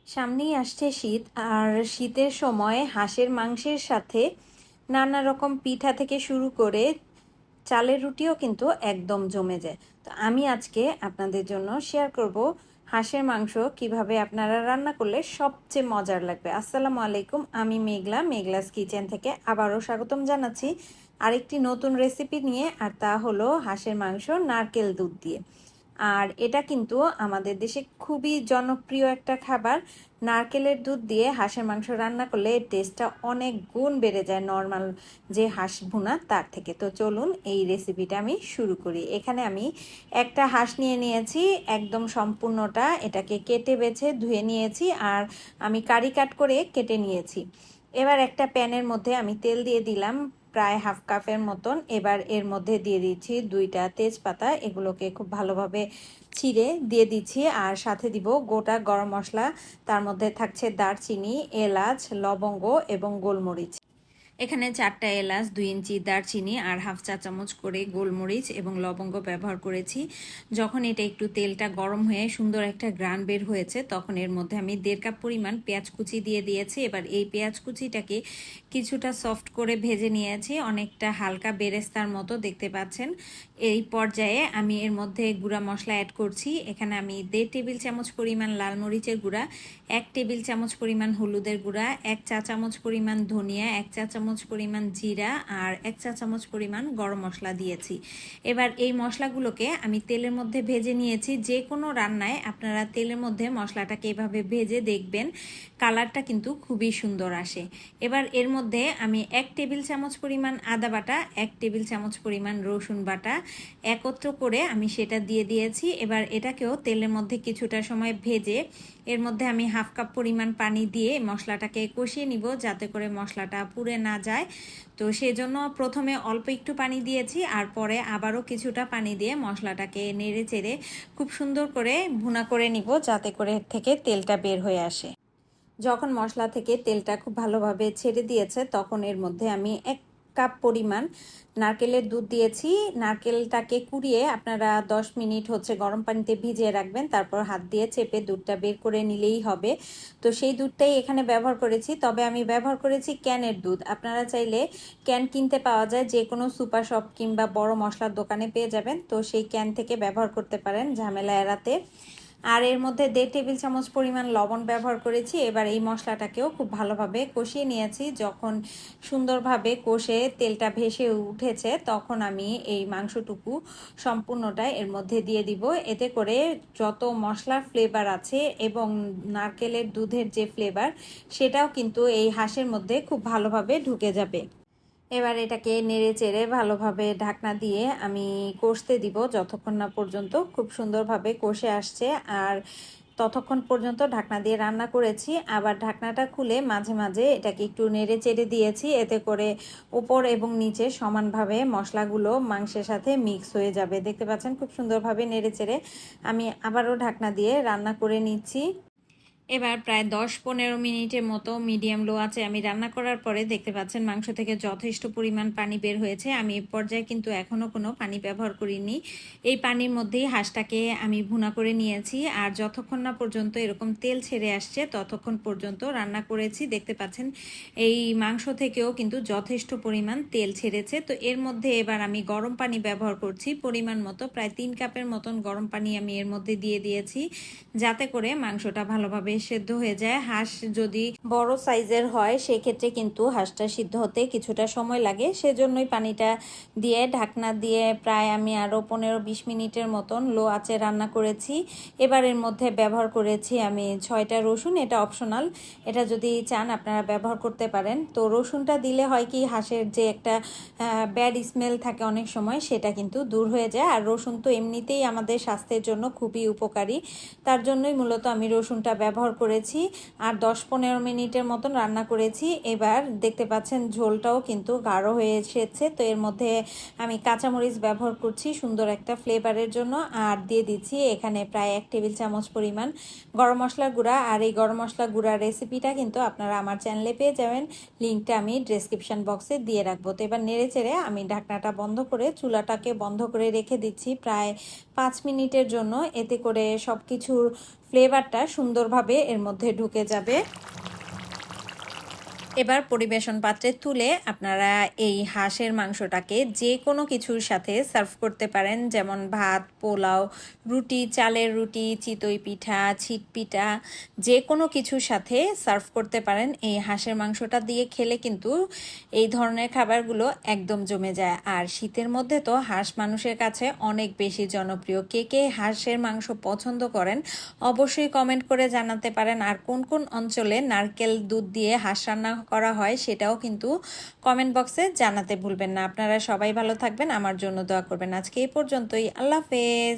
সামনেই আসছে শীত, আর শীতের সময় হাঁসের মাংসের সাথে নানা রকম পিঠা থেকে শুরু করে চালের রুটিও কিন্তু একদম জমে যায়। তো আমি আজকে আপনাদের জন্য শেয়ার করব হাঁসের মাংস কিভাবে আপনারা রান্না করলে সবচেয়ে মজার লাগবে। আসসালামু আলাইকুম, আমি মেঘলাস কিচেন থেকে আবারও স্বাগতম জানাচ্ছি আরেকটি নতুন রেসিপি নিয়ে, আর তা হলো হাঁসের মাংস নারকেল দুধ দিয়ে। আর এটা কিন্তু আমাদের দেশে খুবই জনপ্রিয় একটা খাবার। নারকেলের দুধ দিয়ে হাঁসের মাংস রান্না করলে এর টেস্টটা অনেক গুণ বেড়ে যায় নর্মাল যে হাঁস ভুনা তার থেকে। তো চলুন এই রেসিপিটা আমি শুরু করি। এখানে আমি একটা হাঁস নিয়ে নিয়েছি, একদম সম্পূর্ণটা। এটাকে কেটে বেছে ধুয়ে নিয়েছি, আর আমি কারি কাট করে কেটে নিয়েছি। এবার একটা প্যানের মধ্যে আমি তেল দিয়ে দিলাম প্রায় হাফ কাপের মতন। এবার এর মধ্যে দিয়ে দিচ্ছি 2টা তেজপাতা, এগুলোকে খুব ভালোভাবে ছিঁড়ে দিয়ে দিচ্ছি। আর সাথে দিব গোটা গরম মশলা, তার মধ্যে থাকছে দারচিনি, এলাচ, লবঙ্গ এবং গোলমরিচ। এখানে 4টা এলাচ, 2 ইঞ্চি দারচিনি আর হাফ চা চামচ করে গোলমরিচ এবং লবঙ্গ ব্যবহার করেছি। যখন এটা একটু তেলটা গরম হয়ে সুন্দর একটা গ্রান বের হয়েছে, তখন এর মধ্যে আমি 1.5 কাপ পরিমাণ পেঁয়াজ কুচি দিয়ে দিয়েছি। এবার এই পেঁয়াজ কুচিটাকে কিছুটা সফট করে ভেজে নিয়েছি, অনেকটা হালকা বেরেস্তার মতো দেখতে পাচ্ছেন। এই পর্যায়ে আমি এর মধ্যে গুঁড়া মশলা অ্যাড করছি। এখানে আমি 1.5 টেবিল চামচ পরিমাণ লাল মরিচের গুঁড়া, 1 টেবিল চামচ পরিমাণ হলুদের গুঁড়া, 1 চা চামচ পরিমাণ ধনিয়া, 1 চা চামচ পরিমাণ জিরা আর 1 চা চামচ পরিমাণ গরম মশলা দিয়েছি। এবার এই মশলাগুলোকে আমি তেলের মধ্যে ভেজে নিয়েছি। যে কোনো রান্নায় আপনারা তেলের মধ্যে মশলাটাকে এভাবে ভেজে দেখবেন, কালারটা কিন্তু খুবই সুন্দর আসে। এবার এর মধ্যে আমি 1 টেবিল চামচ পরিমাণ আদা বাটা, 1 টেবিল চামচ পরিমাণ রসুন বাটা একত্র করে আমি সেটা দিয়ে দিয়েছি। এবার এটাকেও তেলের মধ্যে কিছুটা সময় ভেজে এর মধ্যে আমি হাফ কাপ পরিমাণ পানি দিয়ে মশলাটাকে কষিয়ে নিব, যাতে করে মশলাটা পুড়ে না যায়। তো সেজন্য প্রথমে অল্প একটু পানি দিয়েছি, আর পরে আবারও কিছুটা পানি দিয়ে মশলাটাকে নেড়ে চেড়ে খুব সুন্দর করে ভুনা করে নিব, যাতে করে থেকে তেলটা বের হয়ে আসে। যখন মশলা থেকে তেলটা খুব ভালোভাবে ছেড়ে দিয়েছে, তখন এর মধ্যে আমি 1 কাপ পরিমাণ নারকেলের দুধ দিয়েছি। নারকেলটাকে কুড়িয়ে আপনারা 10 মিনিট গরম পানিতে ভিজিয়ে রাখবেন, তারপর হাত দিয়ে চেপে দুধটা বের করে নিলেই হবে। তো সেই দুধটাই এখানে ব্যবহার করেছি, তবে আমি ব্যবহার করেছি ক্যানের দুধ। আপনারা চাইলে ক্যান কিনতে পাওয়া যায়, যে কোনো সুপার শপ কিংবা বড় মশলার দোকানে পেয়ে যাবেন। তো সেই ক্যান থেকে ব্যবহার করতে পারেন ঝামেলা এড়াতে। আর এর মধ্যে 1.5 টেবিল চামচ পরিমাণ লবণ ব্যবহার করেছি। এবার এই মশলাটাকেও খুব ভালোভাবে কষিয়ে নিয়েছি। যখন সুন্দরভাবে কষে তেলটা ভেসে উঠেছে, তখন আমি এই মাংসটুকু সম্পূর্ণটা এর মধ্যে দিয়ে দিব। এতে করে যত মশলার ফ্লেভার আছে এবং নারকেলের দুধের যে ফ্লেভার, সেটাও কিন্তু এই হাঁসের মধ্যে খুব ভালোভাবে ঢুকে যাবে। এবার এটাকে নেড়ে চেড়ে ভালোভাবে ঢাকনা দিয়ে আমি কষতে দিব, যতক্ষণ না পর্যন্ত খুব সুন্দরভাবে কষে আসছে। আর ততক্ষণ পর্যন্ত ঢাকনা দিয়ে রান্না করেছি। আবার ঢাকনাটা খুলে মাঝে মাঝে এটাকে একটু নেড়ে চেড়ে দিয়েছি, এতে করে উপর এবং নিচে সমানভাবে মশলাগুলো মাংসের সাথে মিক্স হয়ে যাবে। দেখতে পাচ্ছেন খুব সুন্দরভাবে নেড়ে চেড়ে আমি আবারও ঢাকনা দিয়ে রান্না করে নিচ্ছি। এবার প্রায় 10-15 মিনিটের মতো মিডিয়াম লো আছে আমি রান্না করার পরে দেখতে পাচ্ছেন মাংস থেকে যথেষ্ট পরিমাণ পানি বের হয়েছে। আমি এই পর্যায়ে কিন্তু এখনও কোনো পানি ব্যবহার করিনি। এই পানির মধ্যেই হাঁসটাকে আমি ভুনা করে নিয়েছি, আর যতক্ষণ না পর্যন্ত এরকম তেল ছেড়ে আসছে ততক্ষণ পর্যন্ত রান্না করেছি। দেখতে পাচ্ছেন এই মাংস থেকেও কিন্তু যথেষ্ট পরিমাণ তেল ছেড়েছে। তো এর মধ্যে এবার আমি গরম পানি ব্যবহার করছি পরিমাণ মতো, প্রায় 3 কাপের মতন গরম পানি আমি এর মধ্যে দিয়ে দিয়েছি, যাতে করে মাংসটা ভালোভাবে সেদ্ধ হয়ে যায়। হাঁস যদি বড় সাইজের হয়, সেক্ষেত্রে কিন্তু হাঁসটা সিদ্ধ হতে কিছুটা সময় লাগে, সেজন্যই পানিটা দিয়ে ঢাকনা দিয়ে প্রায় আমি আরও 15-20 মিনিটের মতন লো আঁচে রান্না করেছি। এবার এর মধ্যে ব্যবহার করেছি আমি 6টা রসুন। এটা অপশনাল, এটা যদি চান আপনারা ব্যবহার করতে পারেন। তো রসুনটা দিলে হয় কি, হাঁসের যে একটা ব্যাড স্মেল থাকে অনেক সময়, সেটা কিন্তু দূর হয়ে যায়। আর রসুন তো এমনিতেই আমাদের স্বাস্থ্যের জন্য খুবই উপকারী, তার জন্যই মূলত আমি রসুনটা ব্যবহার করেছি। আর 10-15 মিনিটের মতন রান্না করেছি। এবার দেখতে পাচ্ছেন ঝোলটাও কিন্তু গাঢ় হয়ে এসেছে। তো এর মধ্যে আমি কাঁচামরিচ ব্যবহার করছি সুন্দর একটা ফ্লেভারের জন্য, আর দিয়ে দিচ্ছি এখানে প্রায় 1 টেবিল চামচ পরিমাণ গরম মশলার গুঁড়া। আর এই গরম মশলা গুঁড়ার রেসিপিটা কিন্তু আপনারা আমার চ্যানেলে পেয়ে যাবেন, লিঙ্কটা আমি ডেসক্রিপশন বক্সে দিয়ে রাখবো। তো এবার নেড়ে চেড়ে আমি ঢাকনাটা বন্ধ করে চুলাটাকে বন্ধ করে রেখে দিচ্ছি প্রায় 5 মিনিটের জন্য, এতে করে সব কিছুর ফ্লেভারটা সুন্দরভাবে এর মধ্যে ঢুকে যাবে। এবার পরিবেশন পাত্রে তুলে আপনারা এই হাঁসের মাংসটাকে যে কোনো কিছুর সাথে সার্ভ করতে পারেন, যেমন ভাত, পোলাও, রুটি, চালের রুটি, চিতই পিঠা, ছিট পিঠা, যে কোনো কিছুর সাথে সার্ভ করতে পারেন। এই হাঁসের মাংসটা দিয়ে খেলে কিন্তু এই ধরনের খাবারগুলো একদম জমে যায়। আর শীতের মধ্যে তো হাঁস মানুষের কাছে অনেক বেশি জনপ্রিয়। কে কে হাঁসের মাংস পছন্দ করেন অবশ্যই কমেন্ট করে জানাতে পারেন। আর কোন কোন অঞ্চলে নারকেল দুধ দিয়ে হাঁস রান্না করা হয় সেটাও কিন্তু কমেন্ট বক্সে জানাতে ভুলবেন না। আপনারা সবাই ভালো থাকবেন, আমার জন্য দোয়া করবেন। আজকে এই পর্যন্তই, আল্লাহ হাফেজ।